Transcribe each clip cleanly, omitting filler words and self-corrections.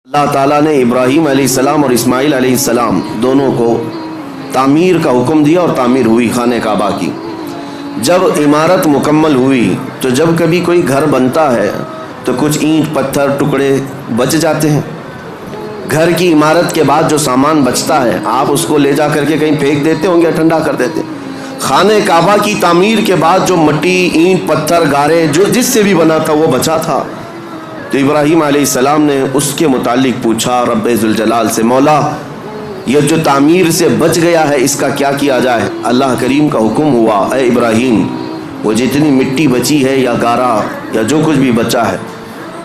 اللہ تعالیٰ نے ابراہیم علیہ السلام اور اسماعیل علیہ السلام دونوں کو تعمیر کا حکم دیا اور تعمیر ہوئی خانہ کعبہ کی۔ جب عمارت مکمل ہوئی تو جب کبھی کوئی گھر بنتا ہے تو کچھ اینٹ پتھر ٹکڑے بچ جاتے ہیں۔ گھر کی عمارت کے بعد جو سامان بچتا ہے آپ اس کو لے جا کر کے کہیں پھینک دیتے ہوں گے، ٹھنڈا کر دیتے ہیں۔ خانہ کعبہ کی تعمیر کے بعد جو مٹی، اینٹ، پتھر، گارے جو جس سے بھی بنا تھا وہ بچا تھا، تو ابراہیم علیہ السلام نے اس کے متعلق پوچھا رب ذوالجلال سے، مولا یہ جو تعمیر سے بچ گیا ہے اس کا کیا کیا جائے؟ اللہ کریم کا حکم ہوا، اے ابراہیم وہ جتنی مٹی بچی ہے یا گارا یا جو کچھ بھی بچا ہے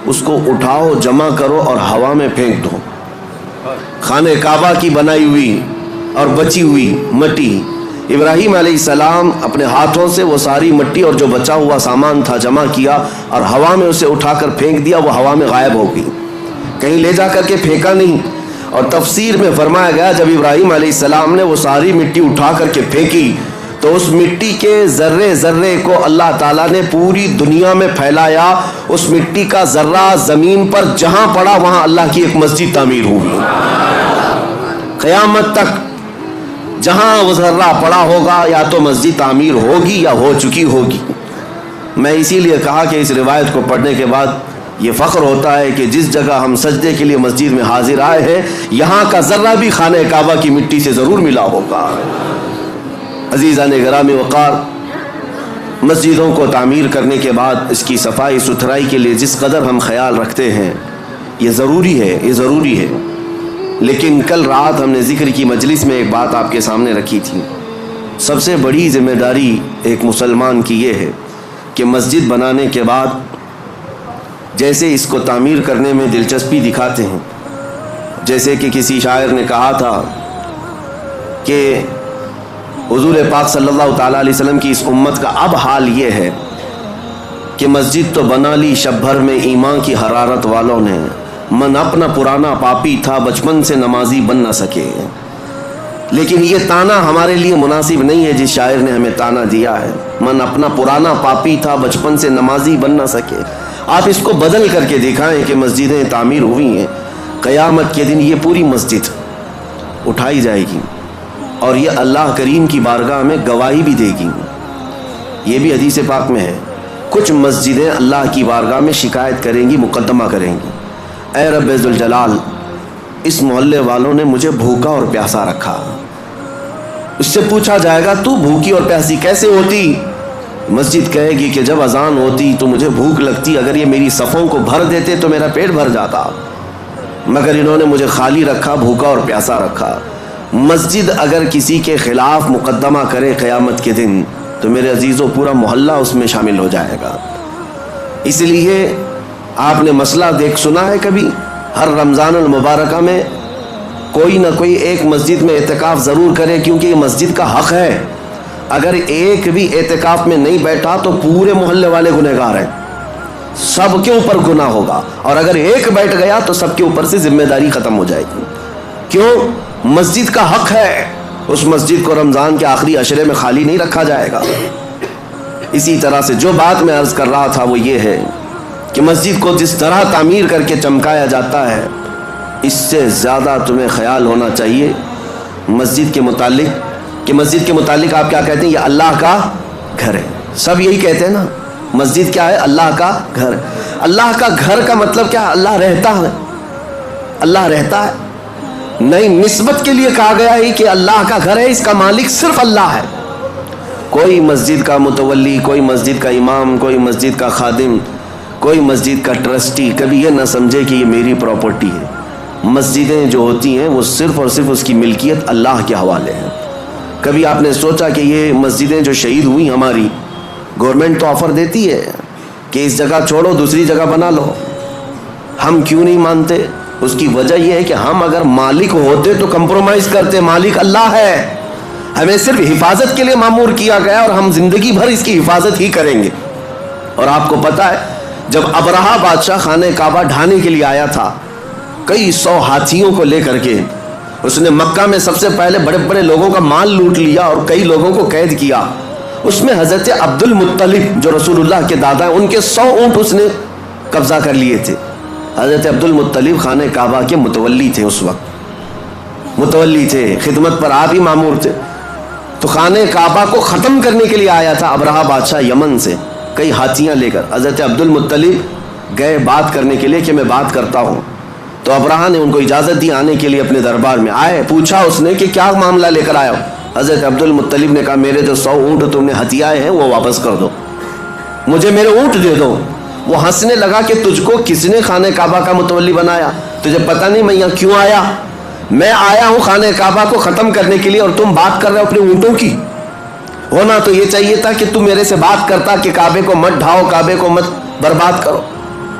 اس کو اٹھاؤ، جمع کرو اور ہوا میں پھینک دو۔ خانہ کعبہ کی بنائی ہوئی اور بچی ہوئی مٹی، ابراہیم علیہ السلام اپنے ہاتھوں سے وہ ساری مٹی اور جو بچا ہوا سامان تھا جمع کیا اور ہوا میں اسے اٹھا کر پھینک دیا، وہ ہوا میں غائب ہو گئی، کہیں لے جا کر کے پھینکا نہیں۔ اور تفسیر میں فرمایا گیا جب ابراہیم علیہ السلام نے وہ ساری مٹی اٹھا کر کے پھینکی تو اس مٹی کے ذرے ذرے کو اللہ تعالیٰ نے پوری دنیا میں پھیلایا۔ اس مٹی کا ذرہ زمین پر جہاں پڑا وہاں اللہ کی ایک مسجد تعمیر ہوئی۔ قیامت تک جہاں وہ ذرہ پڑا ہوگا یا تو مسجد تعمیر ہوگی یا ہو چکی ہوگی۔ میں اسی لیے کہا کہ اس روایت کو پڑھنے کے بعد یہ فخر ہوتا ہے کہ جس جگہ ہم سجدے کے لیے مسجد میں حاضر آئے ہیں یہاں کا ذرہ بھی خانہ کعبہ کی مٹی سے ضرور ملا ہوگا۔ عزیزان گرامی وقار، مسجدوں کو تعمیر کرنے کے بعد اس کی صفائی ستھرائی کے لیے جس قدر ہم خیال رکھتے ہیں یہ ضروری ہے۔ لیکن کل رات ہم نے ذکر کی مجلس میں ایک بات آپ کے سامنے رکھی تھی۔ سب سے بڑی ذمہ داری ایک مسلمان کی یہ ہے کہ مسجد بنانے کے بعد جیسے اس کو تعمیر کرنے میں دلچسپی دکھاتے ہیں، جیسے کہ کسی شاعر نے کہا تھا کہ حضور پاک صلی اللہ تعالیٰ علیہ وسلم کی اس امت کا اب حال یہ ہے کہ مسجد تو بنا لی شب بھر میں ایمان کی حرارت والوں نے، من اپنا پرانا پاپی تھا بچپن سے نمازی بن نہ سکے۔ لیکن یہ تانا ہمارے لیے مناسب نہیں ہے جس شاعر نے ہمیں تانا دیا ہے، من اپنا پرانا پاپی تھا بچپن سے نمازی بن نہ سکے۔ آپ اس کو بدل کر کے دکھائیں کہ مسجدیں تعمیر ہوئی ہیں، قیامت کے دن یہ پوری مسجد اٹھائی جائے گی اور یہ اللہ کریم کی بارگاہ میں گواہی بھی دے گی۔ یہ بھی حدیث پاک میں ہے، کچھ مسجدیں اللہ کی بارگاہ میں شکایت کریں گی، مقدمہ کریں گی، اے رب ذوالجلال اس محلے والوں نے مجھے بھوکا اور پیاسا رکھا۔ اس سے پوچھا جائے گا تو بھوکی اور پیاسی کیسے ہوتی؟ مسجد کہے گی کہ جب اذان ہوتی تو مجھے بھوک لگتی، اگر یہ میری صفوں کو بھر دیتے تو میرا پیٹ بھر جاتا، مگر انہوں نے مجھے خالی رکھا، بھوکا اور پیاسا رکھا۔ مسجد اگر کسی کے خلاف مقدمہ کرے قیامت کے دن تو میرے عزیزوں پورا محلہ اس میں شامل ہو جائے گا۔ اس لیے آپ نے مسئلہ سنا ہے کبھی؟ ہر رمضان المبارکہ میں کوئی نہ کوئی ایک مسجد میں اعتکاف ضرور کرے، کیونکہ یہ مسجد کا حق ہے۔ اگر ایک بھی اعتکاف میں نہیں بیٹھا تو پورے محلے والے گنہگار ہیں، سب کے اوپر گناہ ہوگا، اور اگر ایک بیٹھ گیا تو سب کے اوپر سے ذمہ داری ختم ہو جائے گی۔ کیوں؟ مسجد کا حق ہے، اس مسجد کو رمضان کے آخری عشرے میں خالی نہیں رکھا جائے گا۔ اسی طرح سے جو بات میں عرض کر رہا تھا وہ یہ ہے کہ مسجد کو جس طرح تعمیر کر کے چمکایا جاتا ہے اس سے زیادہ تمہیں خیال ہونا چاہیے مسجد کے متعلق، کہ مسجد کے متعلق آپ کیا کہتے ہیں؟ یہ اللہ کا گھر ہے۔ سب یہی کہتے ہیں نا، مسجد کیا ہے؟ اللہ کا گھر۔ اللہ کا گھر کا مطلب کیا ہے؟ اللہ رہتا ہے، اللہ رہتا ہے نہیں، نسبت کے لیے کہا گیا ہے کہ اللہ کا گھر ہے، اس کا مالک صرف اللہ ہے۔ کوئی مسجد کا متولی، کوئی مسجد کا امام، کوئی مسجد کا خادم، کوئی مسجد کا ٹرسٹی کبھی یہ نہ سمجھے کہ یہ میری پراپرٹی ہے۔ مسجدیں جو ہوتی ہیں وہ صرف اور صرف اس کی ملکیت اللہ کے حوالے ہے۔ کبھی آپ نے سوچا کہ یہ مسجدیں جو شہید ہوئی ہماری، گورنمنٹ تو آفر دیتی ہے کہ اس جگہ چھوڑو دوسری جگہ بنا لو، ہم کیوں نہیں مانتے؟ اس کی وجہ یہ ہے کہ ہم اگر مالک ہوتے تو کمپرومائز کرتے، مالک اللہ ہے، ہمیں صرف حفاظت کے لیے مامور کیا گیا اور ہم زندگی بھر اس کی حفاظت ہی کریں گے۔ اور آپ کو پتہ ہے جب ابرہہ بادشاہ خانہ کعبہ ڈھانے کے لیے آیا تھا کئی 100 ہاتھیوں کو لے کر کے، اس نے مکہ میں سب سے پہلے بڑے بڑے لوگوں کا مال لوٹ لیا اور کئی لوگوں کو قید کیا۔ اس میں حضرت عبد المطلب جو رسول اللہ کے دادا ہیں ان کے 100 اونٹ اس نے قبضہ کر لیے تھے۔ حضرت عبد المطلب خانہ کعبہ کے متولی تھے، اس وقت متولی تھے، خدمت پر آپ ہی مامور تھے. تو خانہ کعبہ کو ختم کرنے کے لیے آیا تھا ابرہہ بادشاہ یمن سے کئی ہاتھیاں لے کر. حضرت عبد المطلب گئے بات کرنے کے لیے کہ میں بات کرتا ہوں. تو ابرہہ نے ان کو اجازت دی آنے کے لیے اپنے دربار میں. آئے، پوچھا اس نے کہ کیا معاملہ لے کر آیا ہو. حضرت عبد المطلب نے کہا میرے جو 100 اونٹ تم نے ہتھیائے ہیں وہ واپس کر دو، مجھے میرے اونٹ دے دو. وہ ہنسنے لگا کہ تجھ کو کس نے خانہ کعبہ کا متولی بنایا؟ تجھے پتہ نہیں میں یہاں کیوں آیا؟ میں آیا ہوں خانہ کعبہ کو ختم کرنے کے لیے اور تم بات کر رہے ہو اپنے اونٹوں کی. ہونا تو یہ چاہیے تھا کہ تم میرے سے بات کرتا کہ کعبے کو مت ڈھاؤ، کعبے کو مت برباد کرو.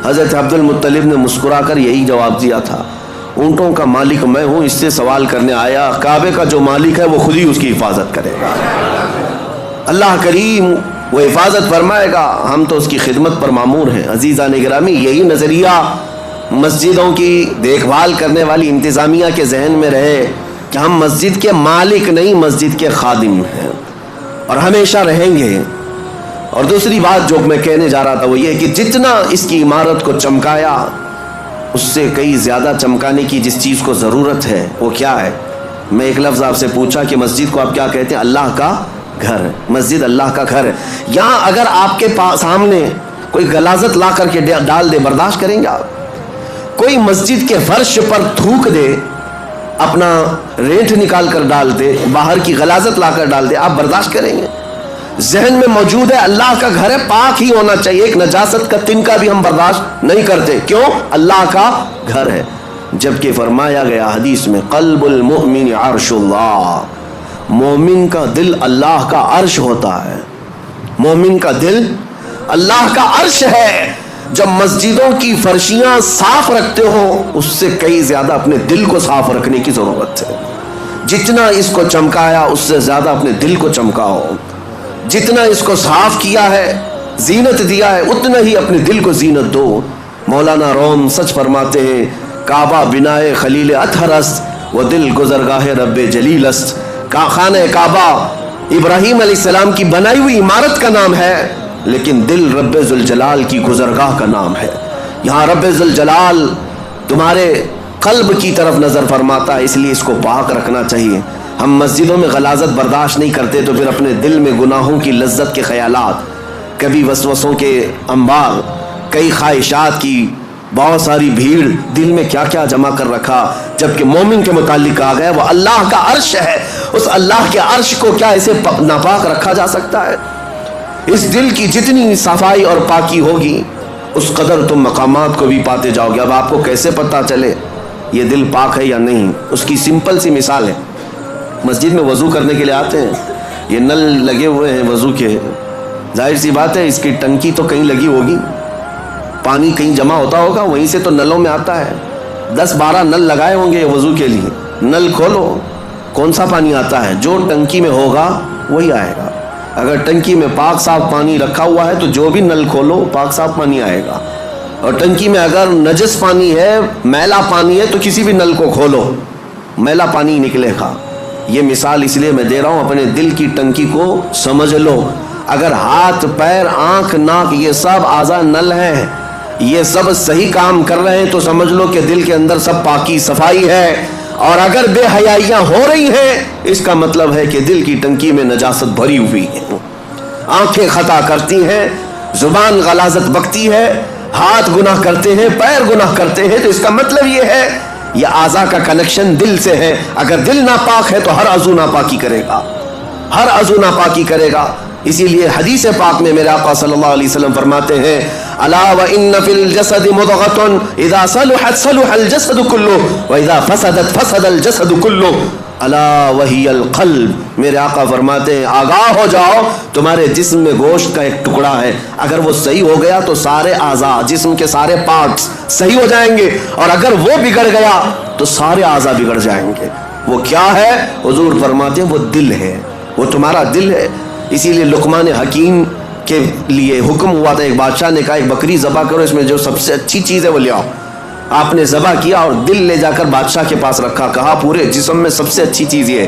حضرت عبد المطلب نے مسکرا کر یہی جواب دیا تھا، اونٹوں کا مالک میں ہوں، اس سے سوال کرنے آیا. کعبے کا جو مالک ہے وہ خود ہی اس کی حفاظت کرے گا. اللہ کریم وہ حفاظت فرمائے گا، ہم تو اس کی خدمت پر مامور ہیں. عزیزان گرامی، یہی نظریہ مسجدوں کی دیکھ بھال کرنے والی انتظامیہ کے ذہن میں رہے کہ ہم مسجد کے مالک نہیں، مسجد کے خادم ہیں اور ہمیشہ رہیں گے. اور دوسری بات جو میں کہنے جا رہا تھا وہ یہ کہ جتنا اس کی عمارت کو چمکایا اس سے کئی زیادہ چمکانے کی جس چیز کو ضرورت ہے وہ کیا ہے. میں ایک لفظ آپ سے پوچھا کہ مسجد کو آپ کیا کہتے ہیں؟ اللہ کا گھر. مسجد اللہ کا گھر ہے. یہاں اگر آپ کے سامنے کوئی غلاظت لا کر کے ڈال دے، برداشت کریں گے آپ؟ کوئی مسجد کے فرش پر تھوک دے، اپنا رینٹ نکال کر ڈال دے، باہر کی غلاظت لا کر ڈال دے، آپ برداشت کریں گے؟ ذہن میں موجود ہے اللہ کا گھر ہے، پاک ہی ہونا چاہیے. ایک نجاست کا تنکا بھی ہم برداشت نہیں کرتے. کیوں؟ اللہ کا گھر ہے. جبکہ فرمایا گیا حدیث میں قلب المؤمن عرش اللہ، مومن کا دل اللہ کا عرش ہوتا ہے. مومن کا دل اللہ کا عرش ہے. جب مسجدوں کی فرشیاں صاف رکھتے ہو اس سے کئی زیادہ اپنے دل کو صاف رکھنے کی ضرورت ہے. جتنا اس کو چمکایا اس سے زیادہ اپنے دل کو چمکاؤ. جتنا اس کو صاف کیا ہے، زینت دیا ہے، اتنا ہی اپنے دل کو زینت دو. مولانا روم سچ فرماتے ہیں، کعبہ بنائے خلیل اطہر است و دل گزرگاہ رب جلیل است. خانہ کعبہ ابراہیم علیہ السلام کی بنائی ہوئی عمارت کا نام ہے، لیکن دل رب ذوالجلال کی گزرگاہ کا نام ہے. یہاں رب ذوالجلال تمہارے قلب کی طرف نظر فرماتا ہے، اس لیے اس کو پاک رکھنا چاہیے. ہم مسجدوں میں غلاظت برداشت نہیں کرتے تو پھر اپنے دل میں گناہوں کی لذت کے خیالات، کبھی وسوسوں کے انبار، کئی خواہشات کی بہت ساری بھیڑ دل میں کیا کیا جمع کر رکھا. جبکہ مومن کے متعلق کہا گیا وہ اللہ کا عرش ہے. اس اللہ کے عرش کو کیا اسے ناپاک رکھا جا سکتا ہے؟ اس دل کی جتنی صفائی اور پاکی ہوگی اس قدر تم مقامات کو بھی پاتے جاؤ گے. اب آپ کو کیسے پتہ چلے یہ دل پاک ہے یا نہیں؟ اس کی سمپل سی مثال ہے. مسجد میں وضو کرنے کے لیے آتے ہیں، یہ نل لگے ہوئے ہیں وضو کے، ظاہر سی بات ہے اس کی ٹنکی تو کہیں لگی ہوگی، پانی کہیں جمع ہوتا ہوگا، وہیں سے تو نلوں میں آتا ہے. 10-12 نل لگائے ہوں گے وضو کے لیے. نل کھولو، کون سا پانی آتا ہے؟ جو ٹنکی میں ہوگا وہی آئے گا. اگر ٹنکی میں پاک صاف پانی رکھا ہوا ہے تو جو بھی نل کھولو پاک صاف پانی آئے گا. اور ٹنکی میں اگر نجس پانی ہے، میلا پانی ہے، تو کسی بھی نل کو کھولو میلا پانی نکلے گا. یہ مثال اس لیے میں دے رہا ہوں، اپنے دل کی ٹنکی کو سمجھ لو. اگر ہاتھ، پیر، آنکھ، ناک یہ سب اعضاء نل ہیں، یہ سب صحیح کام کر رہے ہیں تو سمجھ لو کہ دل کے اندر سب پاکی صفائی ہے. اور اگر بے حیائیاں ہو رہی ہیں اس کا مطلب ہے کہ دل کی ٹنکی میں نجاست بھری ہوئی ہے. آنکھیں خطا کرتی ہیں، زبان غلاظت بکتی ہے، ہاتھ گناہ کرتے ہیں، پیر گناہ کرتے ہیں، تو اس کا مطلب یہ ہے یہ اعضاء کا کنیکشن دل سے ہے. اگر دل ناپاک ہے تو ہر عضو ناپاکی کرے گا، ہر عضو ناپاکی کرے گا. اسی لیے حدیث پاک میں میرے آقا صلی اللہ علیہ وسلم فرماتے ہیں الا وان فی الجسد مضغۃ اذا صلحت صلح الجسد كله واذا فسدت فسد الجسد كله الا وهي القلب. میرے آقا فرماتے ہیں آگاہ ہو جاؤ، تمہارے جسم میں گوشت کا ایک ٹکڑا ہے، اگر وہ صحیح ہو گیا تو سارے اعضاء، جسم کے سارے پارٹس صحیح ہو جائیں گے، اور اگر وہ بگڑ گیا تو سارے اعضاء بگڑ جائیں گے. وہ کیا ہے؟ حضور فرماتے ہیں وہ دل ہے، وہ تمہارا دل ہے. اسی لیے لقمان حکیم کے لیے حکم ہوا تھا، ایک بادشاہ نے کہا ایک بکری ذبح کرو، اس میں جو سب سے اچھی چیز ہے وہ لے آؤ. آپ نے ذبح کیا اور دل لے جا کر بادشاہ کے پاس رکھا، کہا پورے جسم میں سب سے اچھی چیز یہ ہے.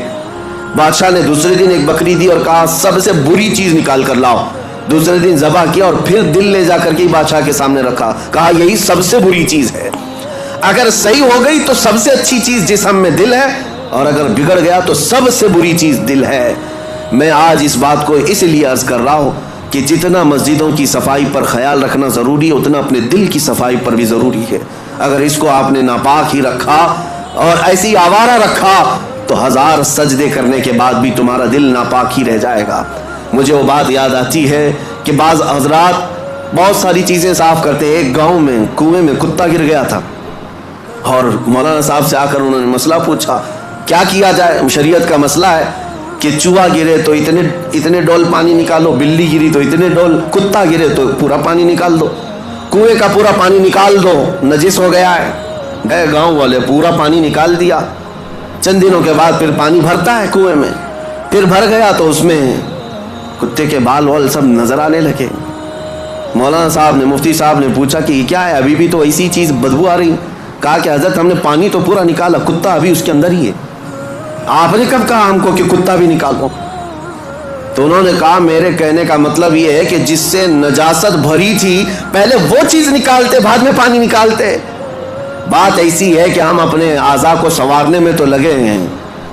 بادشاہ نے دوسرے دن ایک بکری دی اور کہا سب سے بری چیز نکال کر لاؤ. دوسرے دن ذبح کیا اور پھر دل لے جا کر کے بادشاہ کے سامنے رکھا. کہا یہی سب سے بری چیز ہے. اگر صحیح ہو گئی تو سب سے اچھی چیز جسم میں دل ہے, اور اگر بگڑ گیا تو سب سے بری چیز دل ہے. میں آج اس بات کو اس لیے عرض کر رہا ہوں کہ جتنا مسجدوں کی صفائی پر خیال رکھنا ضروری ہے, اتنا اپنے دل کی صفائی پر بھی ضروری ہے. اگر اس کو آپ نے ناپاک ہی رکھا اور ایسی آوارہ رکھا تو 1000 سجدے کرنے کے بعد بھی تمہارا دل ناپاک ہی رہ جائے گا. مجھے وہ بات یاد آتی ہے کہ بعض حضرات بہت ساری چیزیں صاف کرتے. ایک گاؤں میں کنویں میں کتا گر گیا تھا, اور مولانا صاحب سے آ کر انہوں نے مسئلہ پوچھا کیا کیا جائے. شریعت کا مسئلہ ہے کہ چوہا گرے تو اتنے ڈول پانی نکالو, بلی گری تو اتنے ڈول, کتا گرے تو پورا پانی نکال دو. کنویں کا پورا پانی نکال دو, نجس ہو گیا ہے. گئے گاؤں والے, پورا پانی نکال دیا. چند دنوں کے بعد پھر پانی بھرتا ہے کنویں میں, پھر بھر گیا تو اس میں کتے کے بال وال سب نظر آنے لگے. مولانا صاحب نے, مفتی صاحب نے پوچھا کہ یہ کیا ہے, ابھی بھی تو ایسی چیز بدبو آ رہی. کہا کہ حضرت ہم نے پانی تو پورا نکالا, کتا ابھی اس کے اندر ہی ہے. آپ نے کب کہا ہم کو کہ کتا بھی نکالو؟ تو انہوں نے کہا میرے کہنے کا مطلب یہ ہے کہ جس سے نجاست بھری تھی پہلے وہ چیز نکالتے, بعد میں پانی نکالتے. بات ایسی ہے کہ ہم اپنے اعضاء کو سنوارنے میں تو لگے ہیں.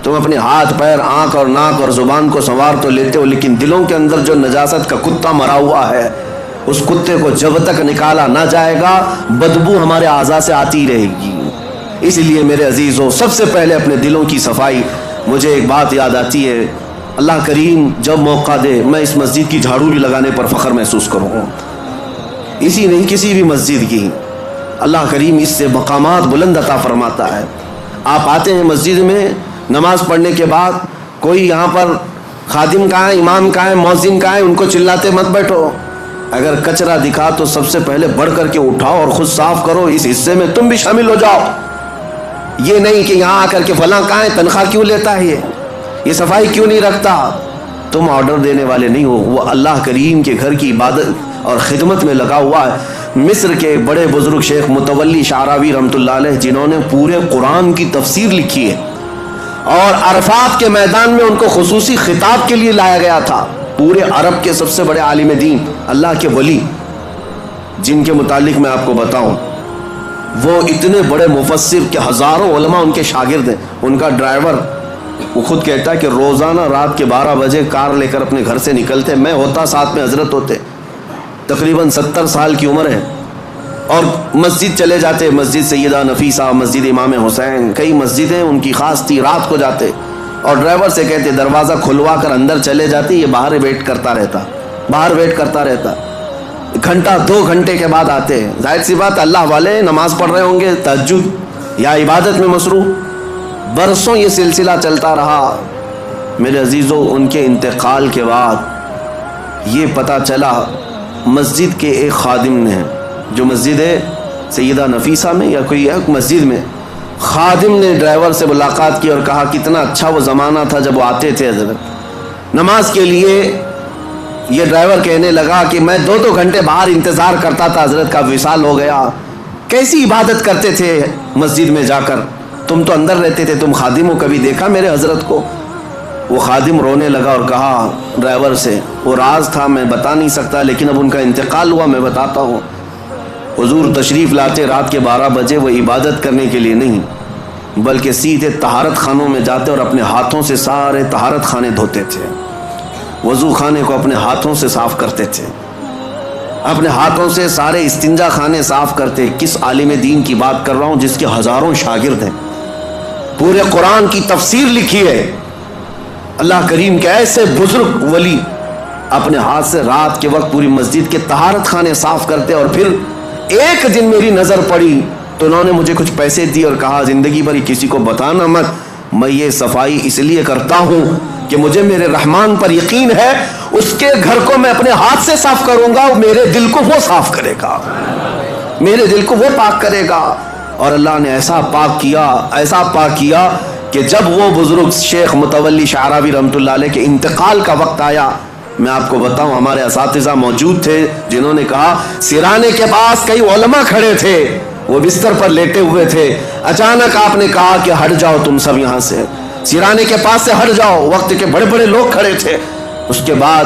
تم اپنے ہاتھ پیر, آنکھ اور ناک اور زبان کو سنوار تو لیتے ہو, لیکن دلوں کے اندر جو نجاست کا کتا مرا ہوا ہے, اس کتے کو جب تک نکالا نہ جائے گا بدبو ہمارے اعضاء سے آتی رہے گی. اس لیے میرے عزیزوں, سب سے پہلے اپنے دلوں کی صفائی. مجھے ایک بات یاد آتی ہے, اللہ کریم جب موقع دے میں اس مسجد کی جھاڑو بھی لگانے پر فخر محسوس کروں گا. اسی نہیں, کسی بھی مسجد کی. اللہ کریم اس سے مقامات بلند عطا فرماتا ہے. آپ آتے ہیں مسجد میں, نماز پڑھنے کے بعد کوئی یہاں پر خادم کہاں ہے, امام کہاں ہے, مؤذن کہاں ہے, ان کو چلاتے مت بیٹھو. اگر کچرا دکھا تو سب سے پہلے بڑھ کر کے اٹھاؤ اور خود صاف کرو, اس حصے میں تم بھی شامل ہو جاؤ. یہ نہیں کہ یہاں آ کر کے فلاں کہاں ہے, تنخواہ کیوں لیتا ہے, یہ صفائی کیوں نہیں رکھتا. تم آرڈر دینے والے نہیں ہو, وہ اللہ کریم کے گھر کی عبادت اور خدمت میں لگا ہوا ہے. مصر کے بڑے بزرگ شیخ متولی شعراوی رحمۃ اللہ علیہ, جنہوں نے پورے قرآن کی تفسیر لکھی ہے, اور عرفات کے میدان میں ان کو خصوصی خطاب کے لیے لایا گیا تھا. پورے عرب کے سب سے بڑے عالم دین, اللہ کے ولی, جن کے متعلق میں آپ کو بتاؤں, وہ اتنے بڑے مفسر کہ ہزاروں علماء ان کے شاگرد ہیں. ان کا ڈرائیور وہ خود کہتا ہے کہ روزانہ رات کے 12 بجے کار لے کر اپنے گھر سے نکلتے, میں ہوتا ساتھ میں حضرت ہوتے, تقریباً 70 سال کی عمر ہے, اور مسجد چلے جاتے, مسجد سیدہ نفیسہ, مسجد امام حسین, کئی مسجدیں ان کی خاص تھی. رات کو جاتے اور ڈرائیور سے کہتے دروازہ کھلوا کر اندر چلے جاتے, یہ باہر ویٹ کرتا رہتا. گھنٹہ 2 گھنٹے کے بعد آتے. ظاہر سی بات, اللہ والے نماز پڑھ رہے ہوں گے, تہجد یا عبادت میں مصروف. برسوں یہ سلسلہ چلتا رہا. میرے عزیزوں, ان کے انتقال کے بعد یہ پتہ چلا, مسجد کے ایک خادم نے, جو مسجد ہے سیدہ نفیسہ میں یا کوئی ایک مسجد میں, خادم نے ڈرائیور سے ملاقات کی اور کہا کتنا اچھا وہ زمانہ تھا جب وہ آتے تھے حضرت نماز کے لیے. یہ ڈرائیور کہنے لگا کہ میں 2 گھنٹے باہر انتظار کرتا تھا, حضرت کا وصال ہو گیا. کیسی عبادت کرتے تھے مسجد میں جا کر, تم تو اندر رہتے تھے, تم خادم ہو, کبھی دیکھا میرے حضرت کو؟ وہ خادم رونے لگا اور کہا ڈرائیور سے, وہ راز تھا میں بتا نہیں سکتا, لیکن اب ان کا انتقال ہوا, میں بتاتا ہوں. حضور تشریف لاتے رات کے 12 بجے, وہ عبادت کرنے کے لیے نہیں بلکہ سیدھے طہارت خانوں میں جاتے اور اپنے ہاتھوں سے سارے طہارت خانے دھوتے تھے, وضو خانے کو اپنے ہاتھوں سے صاف کرتے تھے, اپنے ہاتھوں سے سارے استنجا خانے صاف کرتے. کس عالم دین کی بات کر رہا ہوں جس کے ہزاروں شاگرد ہیں, پورے قرآن کی تفسیر لکھی ہے. اللہ کریم کے ایسے بزرگ ولی اپنے ہاتھ سے رات کے وقت پوری مسجد کے طہارت خانے صاف کرتے. اور پھر ایک دن میری نظر پڑی تو انہوں نے مجھے کچھ پیسے دی اور کہا زندگی بھر کسی کو بتانا مت, میں یہ صفائی اس لیے کرتا ہوں کہ مجھے میرے رحمان پر یقین ہے, اس کے گھر کو میں اپنے ہاتھ سے صاف کروں گا, میرے دل کو وہ صاف کرے گا, میرے دل کو وہ پاک کرے گا. اور اللہ نے ایسا پاک کیا کہ جب وہ بزرگ شیخ متولی شعراوی رحمۃ اللہ علیہ کے انتقال کا وقت آیا, میں آپ کو بتاؤں ہمارے اساتذہ موجود تھے جنہوں نے کہا سرانے کے پاس کئی علماء کھڑے تھے, وہ بستر پر لیٹے ہوئے تھے, اچانک آپ نے کہا کہ ہٹ جاؤ تم سب یہاں سے, سرانے کے پاس سے ہٹ جاؤ. وقت کے بڑے بڑے لوگ کھڑے تھے. اس کے بعد